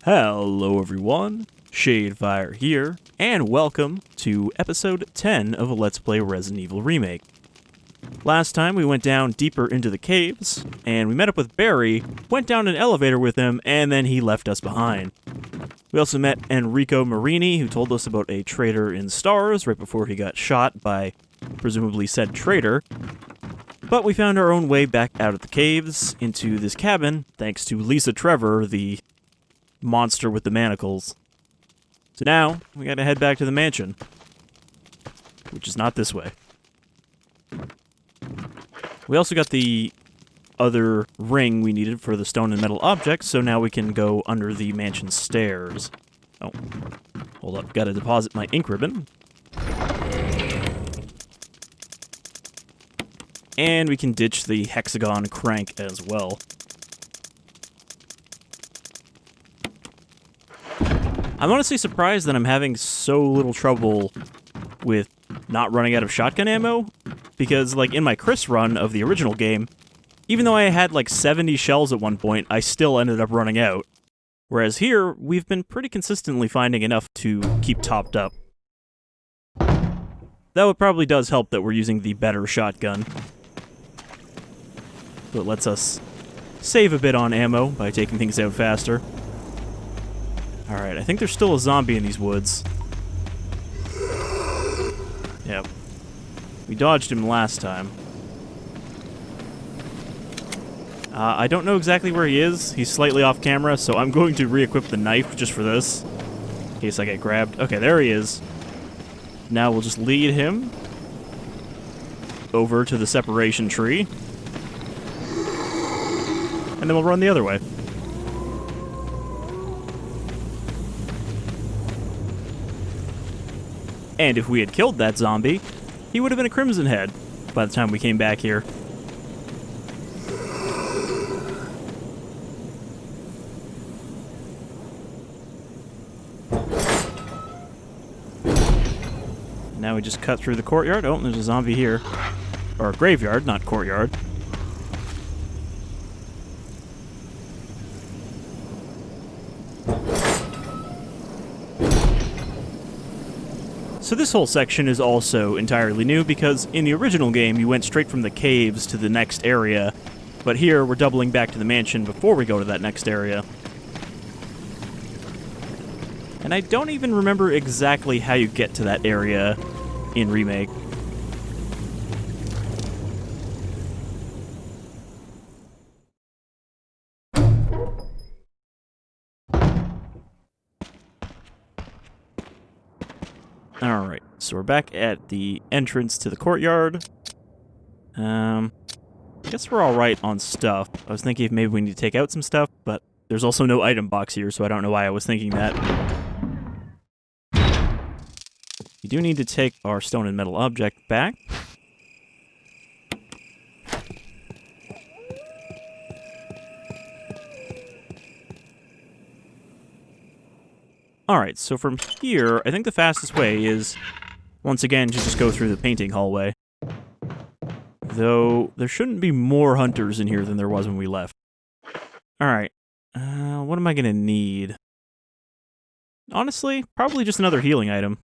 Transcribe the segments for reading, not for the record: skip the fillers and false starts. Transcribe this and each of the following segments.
Hello everyone, Shadefyre here, and welcome to episode 10 of Let's Play Resident Evil Remake. Last time we went down deeper into the caves, and we met up with Barry, went down an elevator with him, and then he left us behind. We also met Enrico Marini, who told us about a traitor in Stars right before he got shot by presumably said traitor. But we found our own way back out of the caves into this cabin, thanks to Lisa Trevor, the monster with the manacles. So now, we gotta head back to the mansion. Which is not this way. We also got the other ring we needed for the stone and metal objects, so now we can go under the mansion stairs. Oh, hold up, gotta deposit my ink ribbon. And we can ditch the hexagon crank as well. I'm honestly surprised that I'm having so little trouble with not running out of shotgun ammo, because, like, in my Chris run of the original game, even though I had, like, 70 shells at one point, I still ended up running out. Whereas here, we've been pretty consistently finding enough to keep topped up. That probably does help that we're using the better shotgun. But it lets us save a bit on ammo by taking things out faster. Alright, I think there's still a zombie in these woods. Yep. We dodged him last time. I don't know exactly where he is. He's slightly off camera, so I'm going to re-equip the knife just for this. In case I get grabbed. Okay, there he is. Now we'll just lead him over to the separation tree. And then we'll run the other way. And if we had killed that zombie, he would have been a Crimson Head by the time we came back here. Now we just cut through the courtyard. Oh, there's a zombie here. Or a graveyard, not courtyard. So this whole section is also entirely new because in the original game you went straight from the caves to the next area, but here we're doubling back to the mansion before we go to that next area. And I don't even remember exactly how you get to that area in Remake. Alright, so we're back at the entrance to the courtyard. I guess we're alright on stuff. I was thinking if maybe we need to take out some stuff, but there's also no item box here, so I don't know why I was thinking that. We do need to take our stone and metal object back. Alright, so from here, I think the fastest way is, once again, to just go through the painting hallway. Though, there shouldn't be more hunters in here than there was when we left. Alright, what am I gonna need? Honestly, probably just another healing item.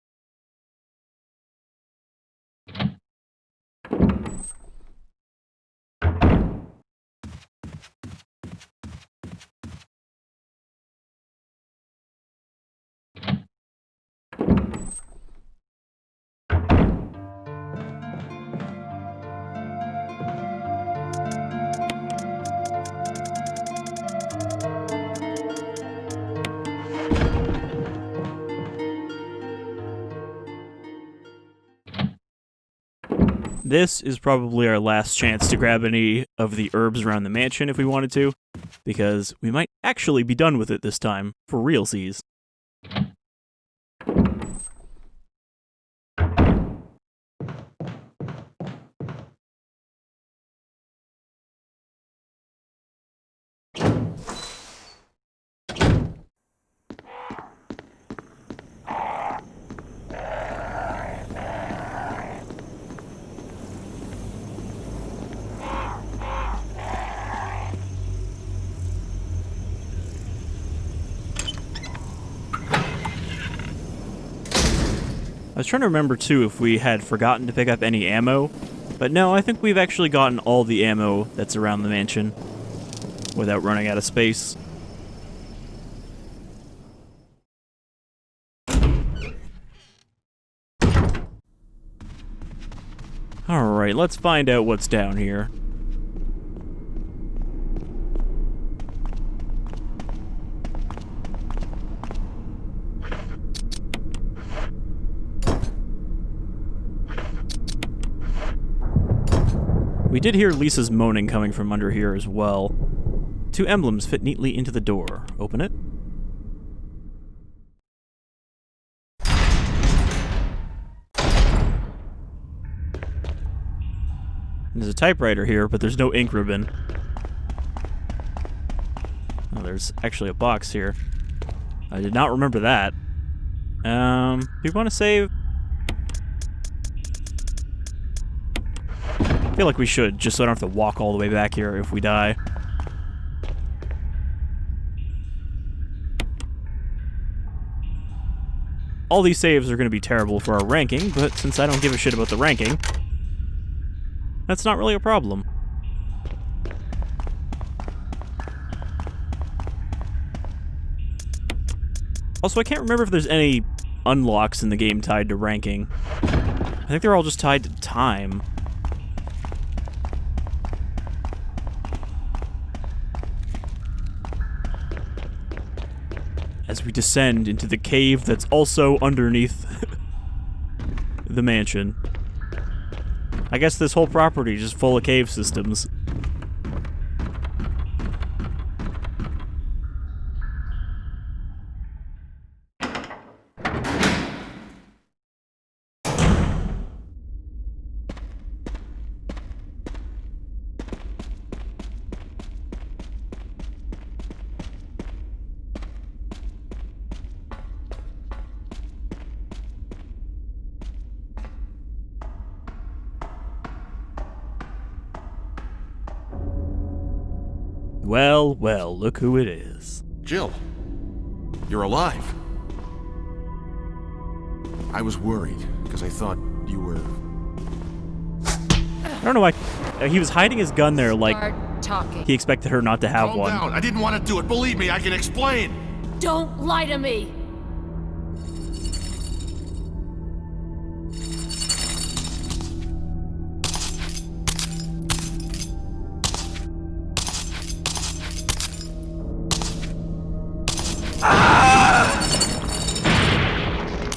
This is probably our last chance to grab any of the herbs around the mansion if we wanted to, because we might actually be done with it this time, for realsies. I was trying to remember, too, if we had forgotten to pick up any ammo. But no, I think we've actually gotten all the ammo that's around the mansion without running out of space. Alright, let's find out what's down here. We did hear Lisa's moaning coming from under here as well. 2 emblems fit neatly into the door. Open it. There's a typewriter here, but there's no ink ribbon. Oh, there's actually a box here. I did not remember that. Do you want to save? I feel like we should, just so I don't have to walk all the way back here if we die. All these saves are going to be terrible for our ranking, but since I don't give a shit about the ranking, that's not really a problem. Also, I can't remember if there's any unlocks in the game tied to ranking. I think they're all just tied to time. As we descend into the cave that's also underneath the mansion. I guess this whole property is just full of cave systems. Well, well, look who it is. Jill, you're alive. I was worried, because I thought you were... I don't know why. He was hiding his gun there like he expected her not to have Calm one. down. I didn't want to do it. Believe me, I can explain. Don't lie to me!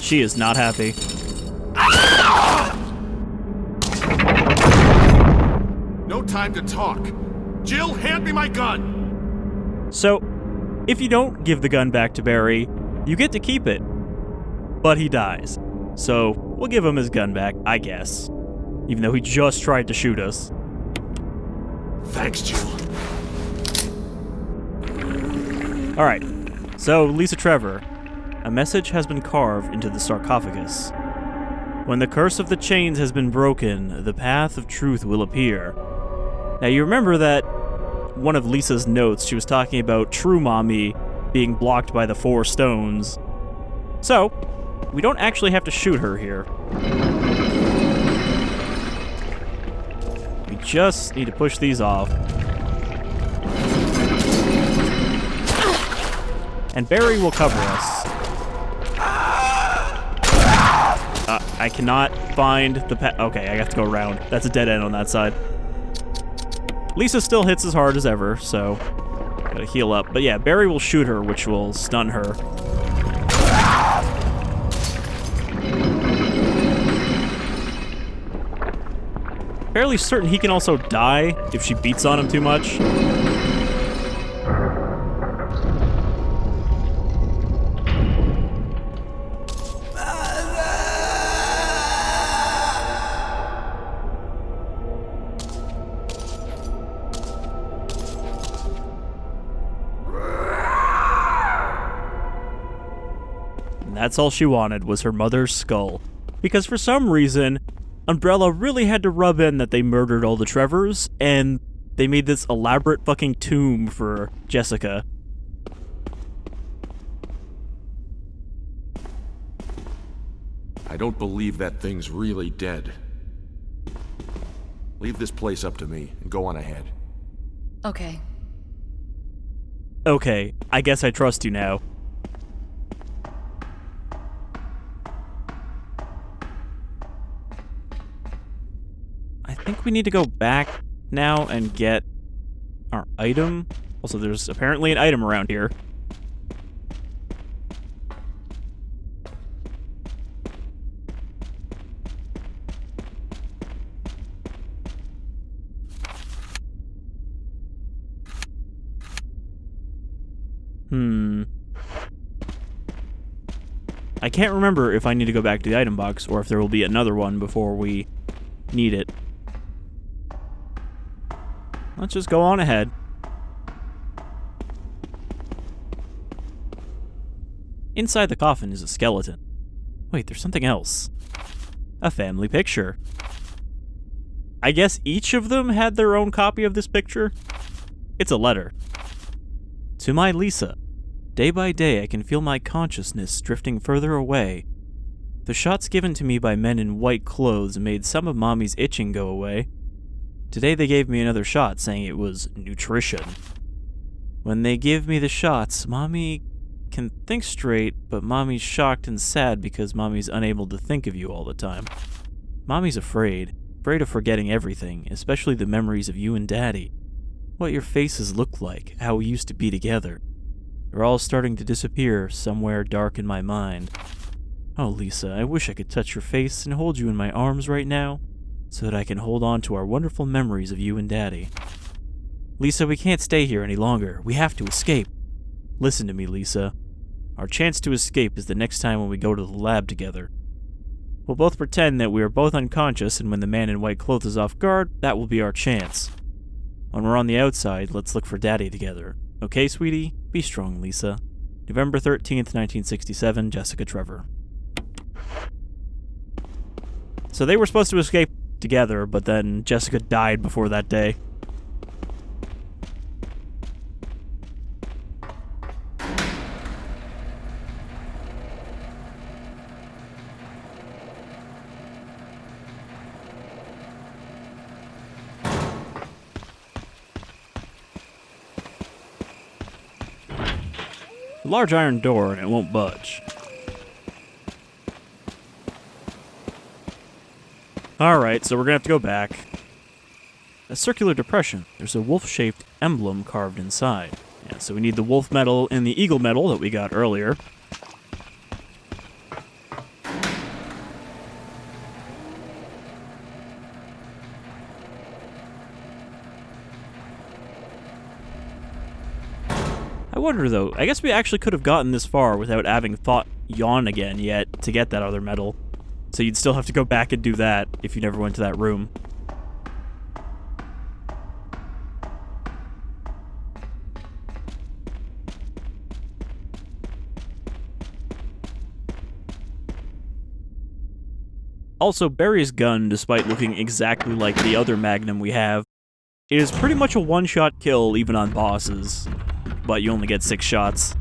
She is not happy. No time to talk. Jill, hand me my gun! So, if you don't give the gun back to Barry, you get to keep it. But he dies. So, we'll give him his gun back, I guess. Even though he just tried to shoot us. Thanks, Jill. Alright, so Lisa Trevor. A message has been carved into the sarcophagus. When the curse of the chains has been broken, the path of truth will appear. Now you remember that one of Lisa's notes, she was talking about True Mommy being blocked by the 4 stones. So, we don't actually have to shoot her here. We just need to push these off. And Barry will cover us. I cannot find the path. Okay, I have to go around. That's a dead end on that side. Lisa still hits as hard as ever, so gotta heal up. But yeah, Barry will shoot her, which will stun her. Fairly certain he can also die if she beats on him too much. That's all she wanted, was her mother's skull. Because for some reason, Umbrella really had to rub in that they murdered all the Trevors, and they made this elaborate fucking tomb for Jessica. I I don't believe that thing's really dead. Leave this place up to me and go on ahead. Okay. Okay, I guess I trust you now. I think we need to go back now and get our item. Also, there's apparently an item around here. I can't remember if I need to go back to the item box or if there will be another one before we need it. Let's just go on ahead. Inside the coffin is a skeleton. Wait, there's something else. A family picture. I guess each of them had their own copy of this picture? It's a letter. To my Lisa. Day by day, I can feel my consciousness drifting further away. The shots given to me by men in white clothes made some of Mommy's itching go away. Today they gave me another shot, saying it was nutrition. When they give me the shots, Mommy can think straight, but Mommy's shocked and sad because Mommy's unable to think of you all the time. Mommy's afraid of forgetting everything, especially the memories of you and Daddy. What your faces look like, how we used to be together. They're all starting to disappear somewhere dark in my mind. Oh, Lisa, I wish I could touch your face and hold you in my arms right now, so that I can hold on to our wonderful memories of you and Daddy. Lisa, we can't stay here any longer. We have to escape. Listen to me, Lisa. Our chance to escape is the next time when we go to the lab together. We'll both pretend that we are both unconscious, and when the man in white clothes is off guard, that will be our chance. When we're on the outside, let's look for Daddy together. Okay, sweetie? Be strong, Lisa. November 13th, 1967, Lisa Trevor. So they were supposed to escape together, but then Jessica died before that day. A large iron door and it won't budge. Alright, so we're gonna have to go back. A circular depression. There's a wolf-shaped emblem carved inside. Yeah, so we need the wolf medal and the eagle medal that we got earlier. I wonder, though, I guess we actually could have gotten this far without having fought Yawn again yet to get that other medal. So you'd still have to go back and do that if you never went to that room. Also, Barry's gun, despite looking exactly like the other magnum we have, is pretty much a one-shot kill even on bosses. But you only get 6 shots.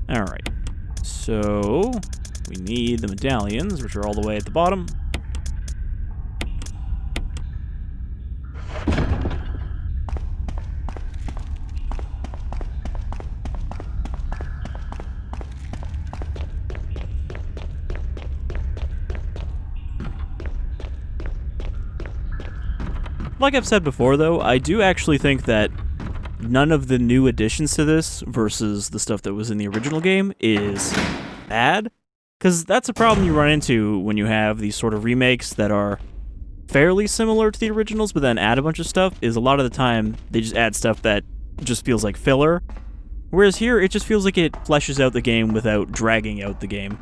Alright, so we need the medallions, which are all the way at the bottom. Like I've said before, though, I do actually think that none of the new additions to this versus the stuff that was in the original game is bad. Because that's a problem you run into when you have these sort of remakes that are fairly similar to the originals, but then add a bunch of stuff, is a lot of the time they just add stuff that just feels like filler. Whereas here, it just feels like it fleshes out the game without dragging out the game.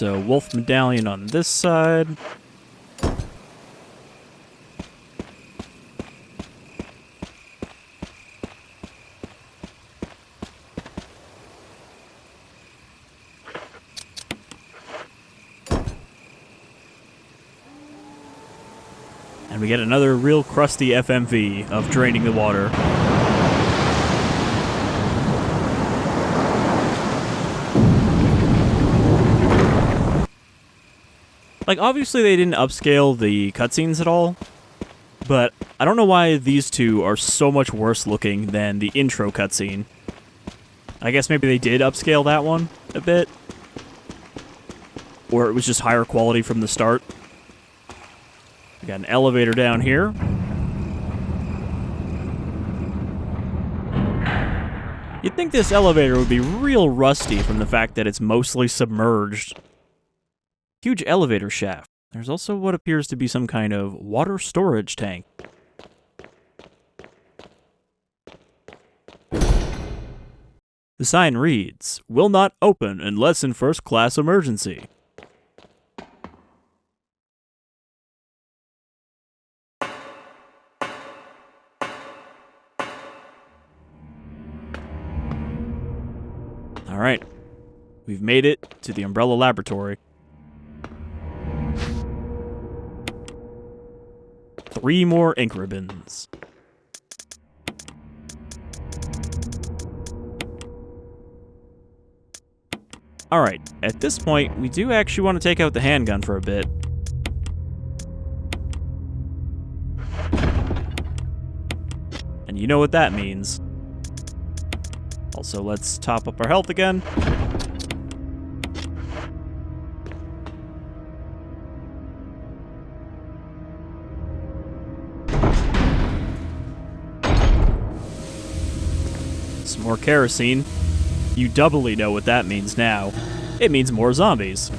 So wolf medallion on this side. And we get another real crusty FMV of draining the water. Like, obviously they didn't upscale the cutscenes at all, but I don't know why these two are so much worse looking than the intro cutscene. I guess maybe they did upscale that one a bit, or it was just higher quality from the start. We got an elevator down here. You'd think this elevator would be real rusty from the fact that it's mostly submerged. Huge elevator shaft. There's also what appears to be some kind of water storage tank. The sign reads, "Will not open unless in first class emergency." Alright, we've made it to the Umbrella Laboratory. 3 more ink ribbons. Alright, at this point, we do actually want to take out the handgun for a bit. And you know what that means. Also, let's top up our health again. Some more kerosene. You doubly know what that means now. It means more zombies.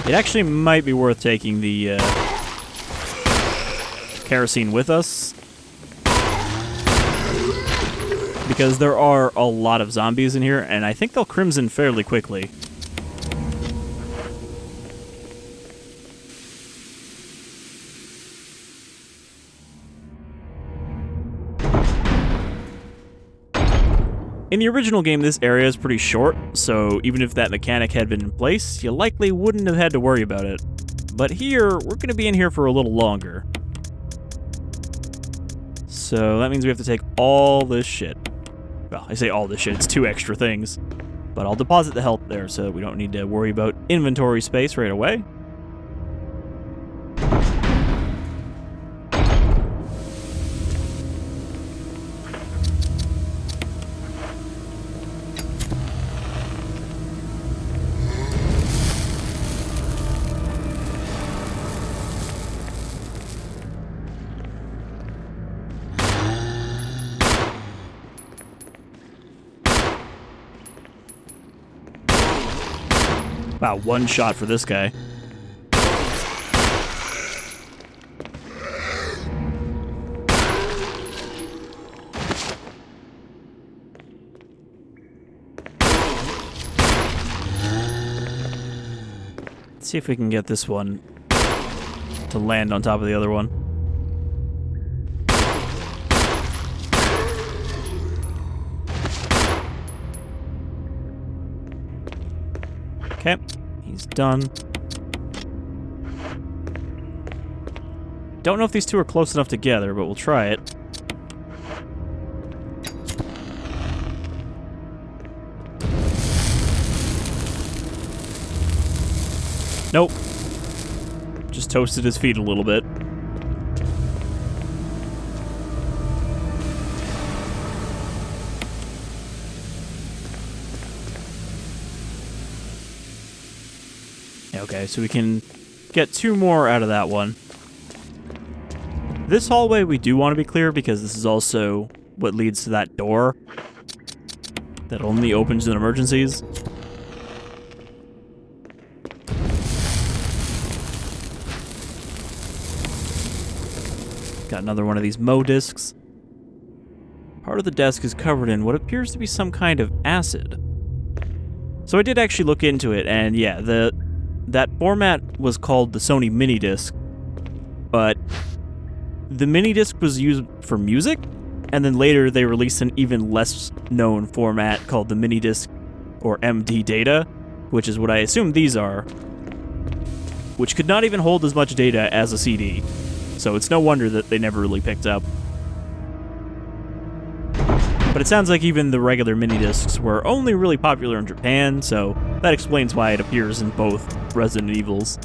It actually might be worth taking the kerosene with us, because there are a lot of zombies in here, and I think they'll crimson fairly quickly. In the original game, this area is pretty short, so even if that mechanic had been in place, you likely wouldn't have had to worry about it. But here, we're going to be in here for a little longer. So that means we have to take all this shit. Well, I say all this shit, it's 2 extra things. But I'll deposit the health there so that we don't need to worry about inventory space right away. Wow, 1 shot for this guy. Let's see if we can get this one to land on top of the other one. Okay, he's done. Don't know if these two are close enough together, but we'll try it. Nope. Just toasted his feet a little bit. Okay, so we can get 2 more out of that one. This hallway we do want to be clear because this is also what leads to that door that only opens in emergencies. Got another one of these Mo discs. Part of the desk is covered in what appears to be some kind of acid. So I did actually look into it, and yeah, that format was called the Sony mini disc, but the mini disc was used for music, and then later they released an even less known format called the mini disc, or MD data, which is what I assume these are, which could not even hold as much data as a CD. So it's no wonder that they never really picked up. But it sounds like even the regular mini discs were only really popular in Japan, so that explains why it appears in both Resident Evils.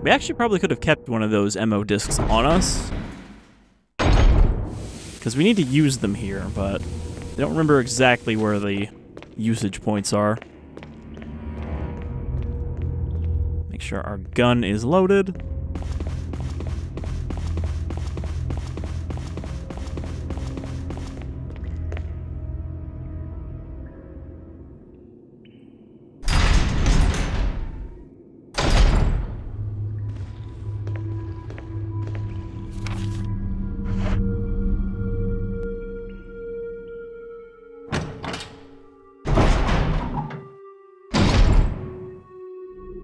We actually probably could have kept one of those MO discs on us, because we need to use them here, but I don't remember exactly where the usage points are. Make sure our gun is loaded.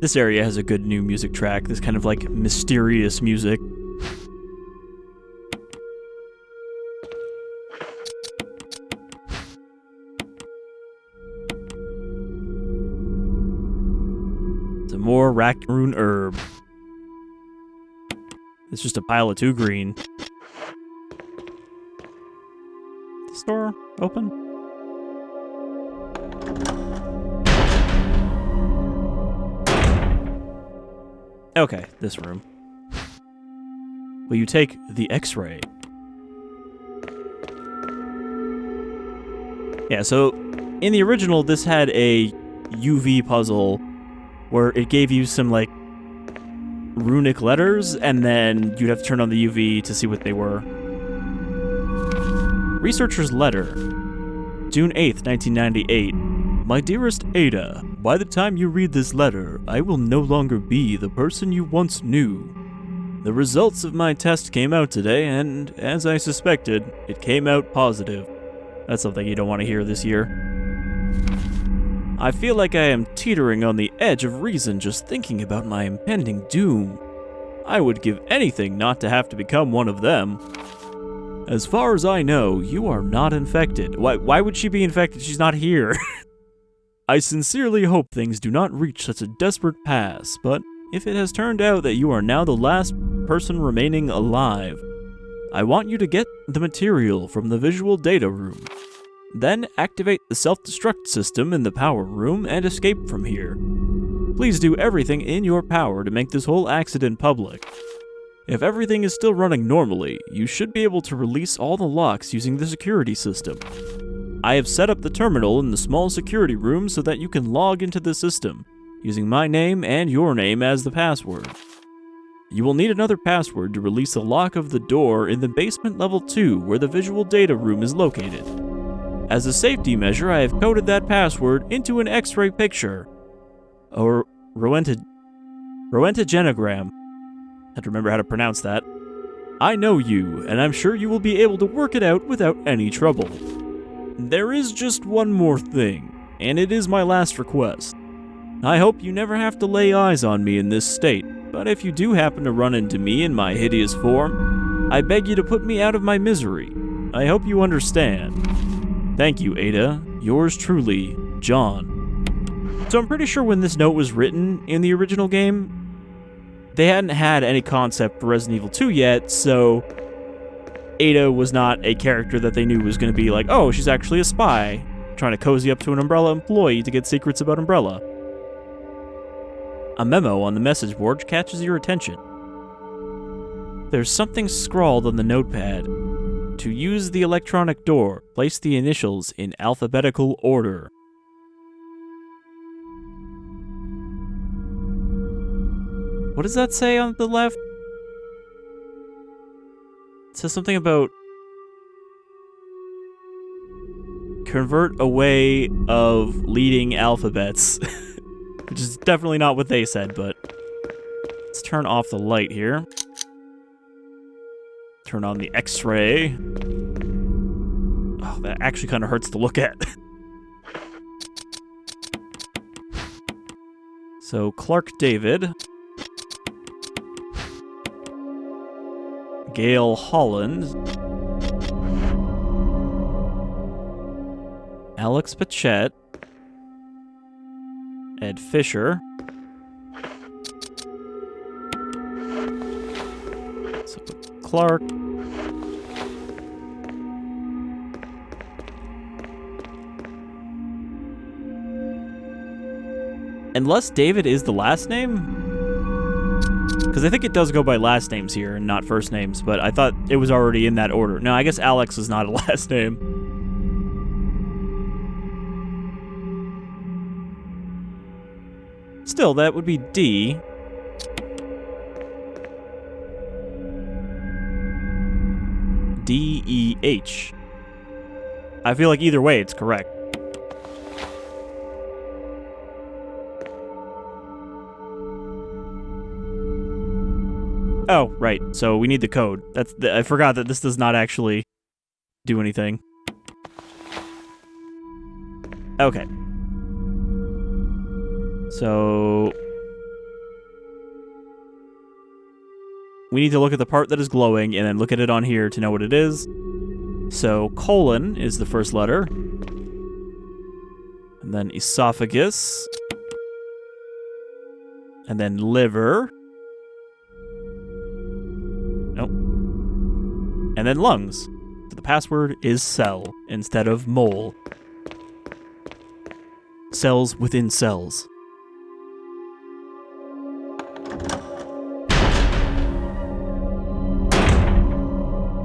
This area has a good new music track, this kind of like mysterious music. Some more raccoon herb. It's just a pile of 2 green. Is the door open? Okay, this room. Will you take the X-ray? Yeah, so in the original, this had a UV puzzle where it gave you some, like, runic letters, and then you'd have to turn on the UV to see what they were. Researcher's letter. June 8th, 1998. My dearest Ada, by the time you read this letter, I will no longer be the person you once knew. The results of my test came out today, and as I suspected, it came out positive. That's something you don't want to hear this year. I feel like I am teetering on the edge of reason just thinking about my impending doom. I would give anything not to have to become one of them. As far as I know, you are not infected. Why would she be infected? She's not here. I sincerely hope things do not reach such a desperate pass, but if it has turned out that you are now the last person remaining alive, I want you to get the material from the visual data room. Then activate the self-destruct system in the power room and escape from here. Please do everything in your power to make this whole accident public. If everything is still running normally, you should be able to release all the locks using the security system. I have set up the terminal in the small security room so that you can log into the system, using my name and your name as the password. You will need another password to release the lock of the door in the basement level 2 where the visual data room is located. As a safety measure, I have coded that password into an X-ray picture, or röntgenogram. I have to remember how to pronounce that. I know you, and I'm sure you will be able to work it out without any trouble. There is just one more thing, and it is my last request. I hope you never have to lay eyes on me in this state, but if you do happen to run into me in my hideous form, I beg you to put me out of my misery. I hope you understand. Thank you, Ada. Yours truly, John. So I'm pretty sure when this note was written in the original game, they hadn't had any concept for Resident Evil 2 yet, so Ada was not a character that they knew was going to be like, oh, she's actually a spy, trying to cozy up to an Umbrella employee to get secrets about Umbrella. A memo on the message board catches your attention. There's something scrawled on the notepad. To use the electronic door, place the initials in alphabetical order. What does that say on the left? It says something about convert a way of leading alphabets, which is definitely not what they said, but let's turn off the light here. Turn on the X-ray. Oh, that actually kind of hurts to look at. So, Clark David. Gail Holland. Alex Pachette. Ed Fisher. So, Clark. Unless David is the last name? Because I think it does go by last names here and not first names, but I thought it was already in that order. No, I guess Alex is not a last name. Still, that would be D. D-E-H. I feel like either way it's correct. Oh, right. So we need the code. I forgot that this does not actually do anything. Okay. So we need to look at the part that is glowing and then look at it on here to know what it is. So colon is the first letter. And then esophagus. And then liver. Nope. And then lungs. So the password is cell instead of mole. Cells within cells.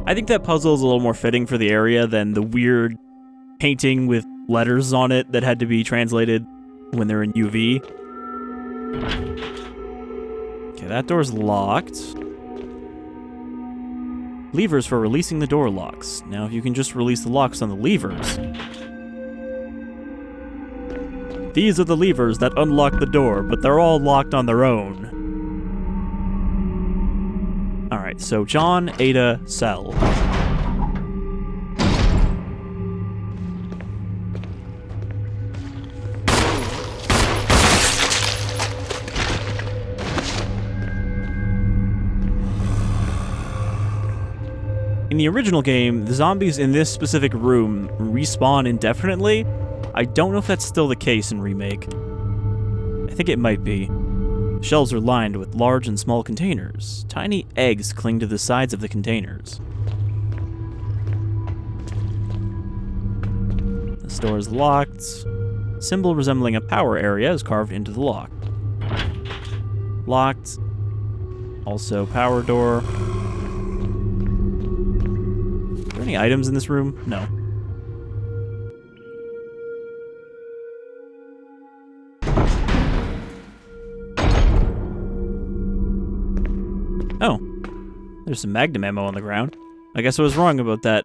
I think that puzzle is a little more fitting for the area than the weird painting with letters on it that had to be translated when they're in UV. Okay, that door's locked. Levers for releasing the door locks. Now, if you can just release the locks on the levers. These are the levers that unlock the door, but they're all locked on their own. Alright, so John, Ada, Cell. In the original game, the zombies in this specific room respawn indefinitely. I don't know if that's still the case in Remake. I think it might be. The shelves are lined with large and small containers. Tiny eggs cling to the sides of the containers. The door is locked. A symbol resembling a power area is carved into the lock. Locked. Also power door. Are there any items in this room? No. Oh, there's some magnum ammo on the ground. I guess I was wrong about that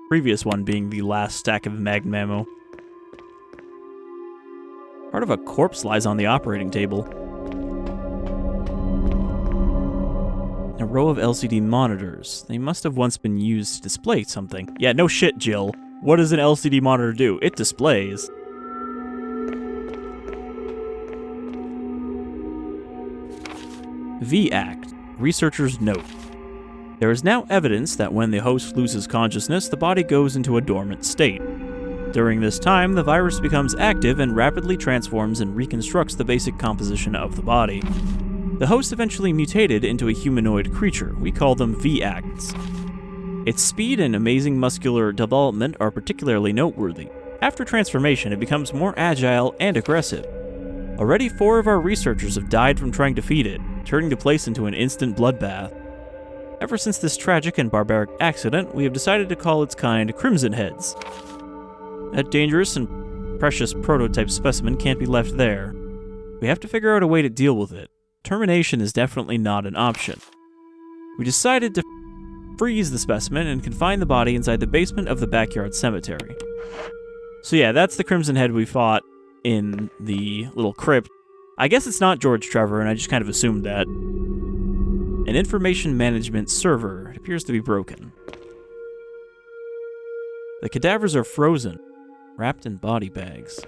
previous one being the last stack of magnum ammo. Part of a corpse lies on the operating table. A row of LCD monitors. They must have once been used to display something. Yeah, no shit, Jill. What does an LCD monitor do? It displays. V-Act. Researchers note. There is now evidence that when the host loses consciousness, the body goes into a dormant state. During this time, the virus becomes active and rapidly transforms and reconstructs the basic composition of the body. The host eventually mutated into a humanoid creature. We call them V-Acts. Its speed and amazing muscular development are particularly noteworthy. After transformation, it becomes more agile and aggressive. Already 4 of our researchers have died from trying to feed it, turning the place into an instant bloodbath. Ever since this tragic and barbaric accident, we have decided to call its kind Crimson Heads. A dangerous and precious prototype specimen can't be left there. We have to figure out a way to deal with it. Termination is definitely not an option. We decided to freeze the specimen and confine the body inside the basement of the backyard cemetery. So yeah, that's the Crimson Head we fought in the little crypt. I guess it's not George Trevor, and I just kind of assumed that. An information management server. It appears to be broken. The cadavers are frozen, wrapped in body bags.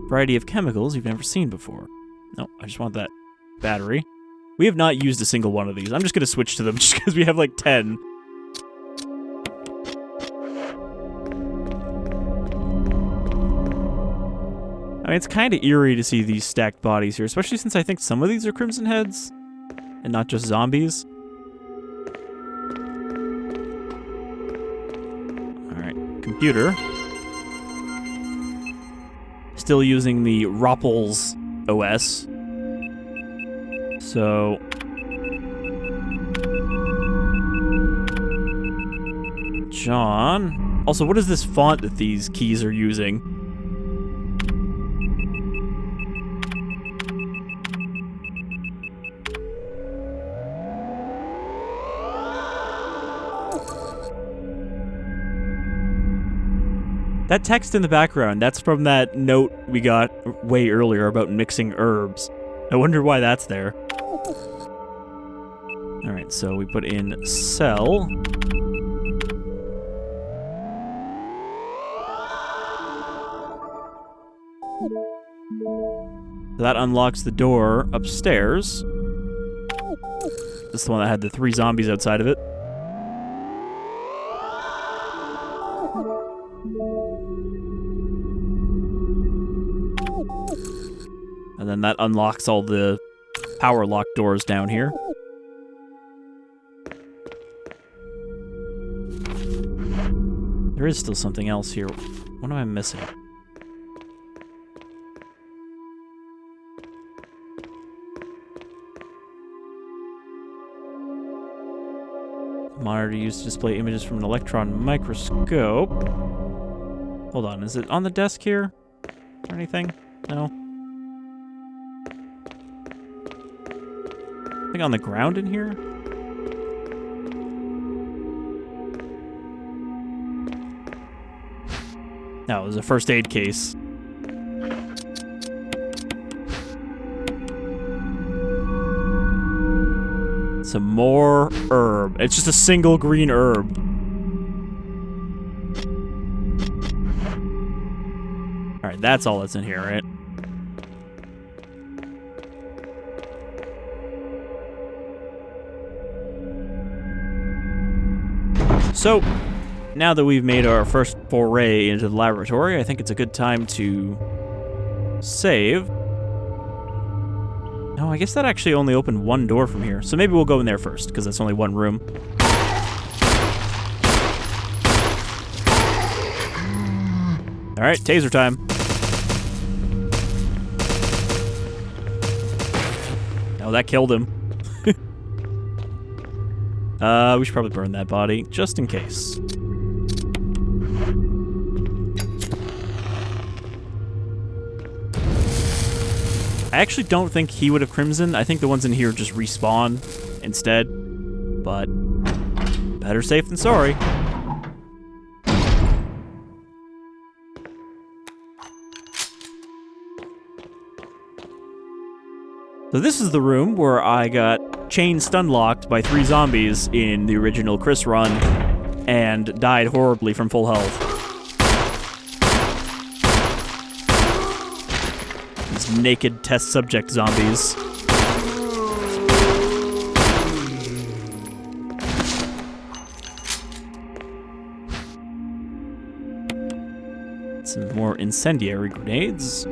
Variety of chemicals you've never seen before. No, I just want that battery. We have not used a single one of these. I'm just going to switch to them just because we have like 10. I mean, it's kind of eerie to see these stacked bodies here, especially since I think some of these are Crimson Heads and not just zombies. Alright, computer. Still using the Ropples OS. So... John... Also, what is this font that these keys are using? That text in the background, that's from that note we got way earlier about mixing herbs. I wonder why that's there. Alright, so we put in cell. So that unlocks the door upstairs. This is the one that had the 3 zombies outside of it. And then that unlocks all the power lock doors down here. There is still something else here. What am I missing? Monitor used to display images from an electron microscope. Hold on, is it on the desk here? Or anything? No? Anything on the ground in here? No, it was a first aid case. Some more herb. It's just a single green herb. Alright, that's all that's in here, right? So, now that we've made our first foray into the laboratory, I think it's a good time to save. No, I guess that actually only opened one door from here, so maybe we'll go in there first, because that's only one room. Alright, taser time. Oh, that killed him. We should probably burn that body, just in case. I actually don't think he would have Crimson. I think the ones in here just respawn instead. But better safe than sorry. So this is the room where I got chain stun locked by 3 zombies in the original Chris run and died horribly from full health. These naked test subject zombies. Some more incendiary grenades.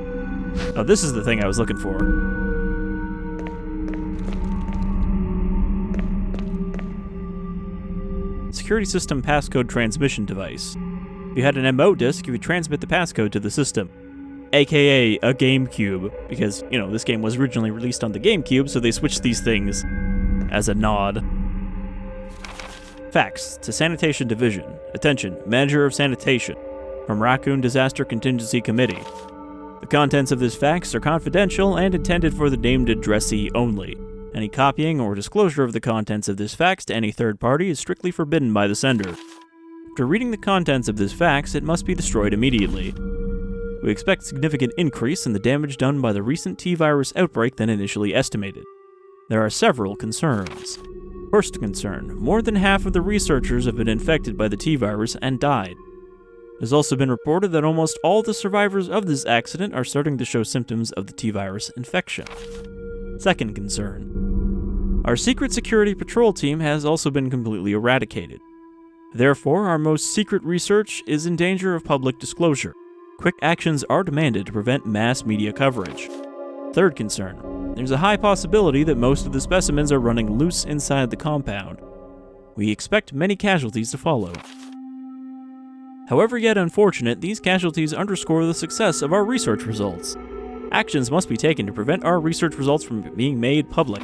Oh, this is the thing I was looking for. Security system passcode transmission device. If you had an MO disk, you would transmit the passcode to the system, aka a GameCube, because, you know, this game was originally released on the GameCube, so they switched these things as a nod. Fax to Sanitation Division. Attention, Manager of Sanitation, from Raccoon Disaster Contingency Committee. The contents of this fax are confidential and intended for the named addressee only. Any copying or disclosure of the contents of this fax to any third party is strictly forbidden by the sender. After reading the contents of this fax, it must be destroyed immediately. We expect significant increase in the damage done by the recent T-virus outbreak than initially estimated. There are several concerns. First concern, more than half of the researchers have been infected by the T-virus and died. It has also been reported that almost all the survivors of this accident are starting to show symptoms of the T-virus infection. Second concern, our secret security patrol team has also been completely eradicated. Therefore, our most secret research is in danger of public disclosure. Quick actions are demanded to prevent mass media coverage. Third concern, there's a high possibility that most of the specimens are running loose inside the compound. We expect many casualties to follow. However yet unfortunate, these casualties underscore the success of our research results. Actions must be taken to prevent our research results from being made public.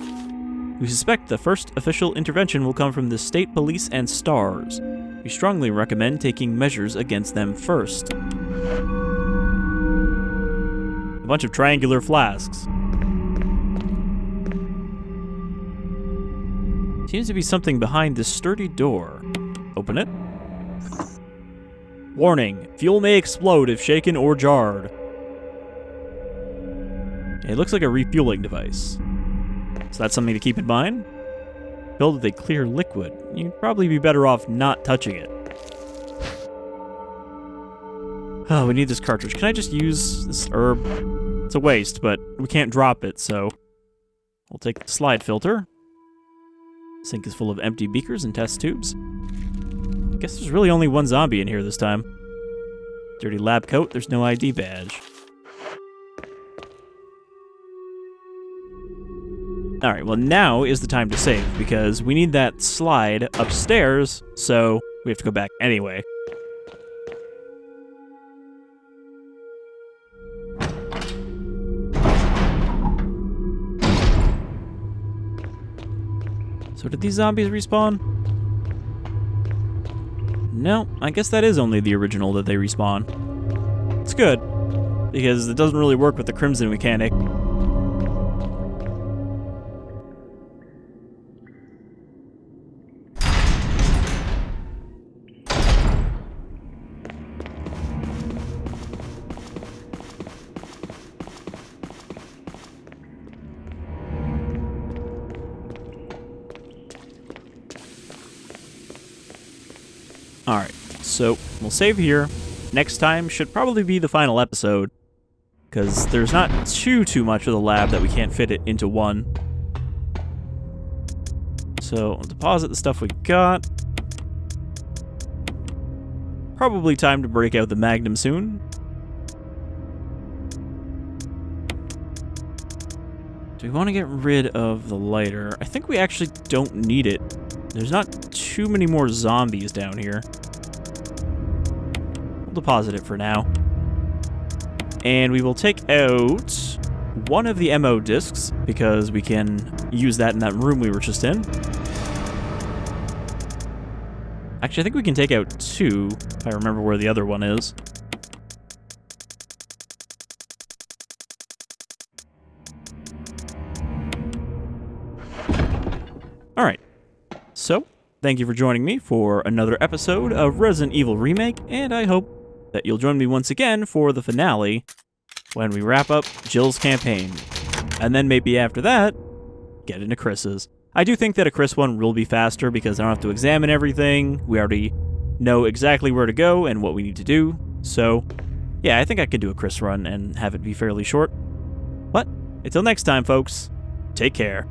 We suspect the first official intervention will come from the state police and STARS. We strongly recommend taking measures against them first. A bunch of triangular flasks. Seems to be something behind this sturdy door. Open it. Warning, fuel may explode if shaken or jarred. It looks like a refueling device. So that's something to keep in mind. Filled with a clear liquid. You'd probably be better off not touching it. Oh, we need this cartridge. Can I just use this herb? It's a waste, but we can't drop it, so we'll take the slide filter. Sink is full of empty beakers and test tubes. Guess there's really only one zombie in here this time. Dirty lab coat, there's no ID badge. Alright, well now is the time to save, because we need that slide upstairs, so we have to go back anyway. So did these zombies respawn? No, I guess that is only the original that they respawn. It's good, because it doesn't really work with the Crimson mechanic. Alright, so we'll save here. Next time should probably be the final episode, because there's not too much of the lab that we can't fit it into one. So, I'll deposit the stuff we got. Probably time to break out the magnum soon. Do we want to get rid of the lighter? I think we actually don't need it. There's not too many more zombies down here. We'll deposit it for now. And we will take out one of the MO discs, because we can use that in that room we were just in. Actually, I think we can take out two, if I remember where the other one is. Alright. So, thank you for joining me for another episode of Resident Evil Remake, and I hope that you'll join me once again for the finale when we wrap up Jill's campaign. And then maybe after that, get into Chris's. I do think that a Chris one will be faster because I don't have to examine everything. We already know exactly where to go and what we need to do. So, yeah, I think I could do a Chris run and have it be fairly short. But, until next time, folks, take care.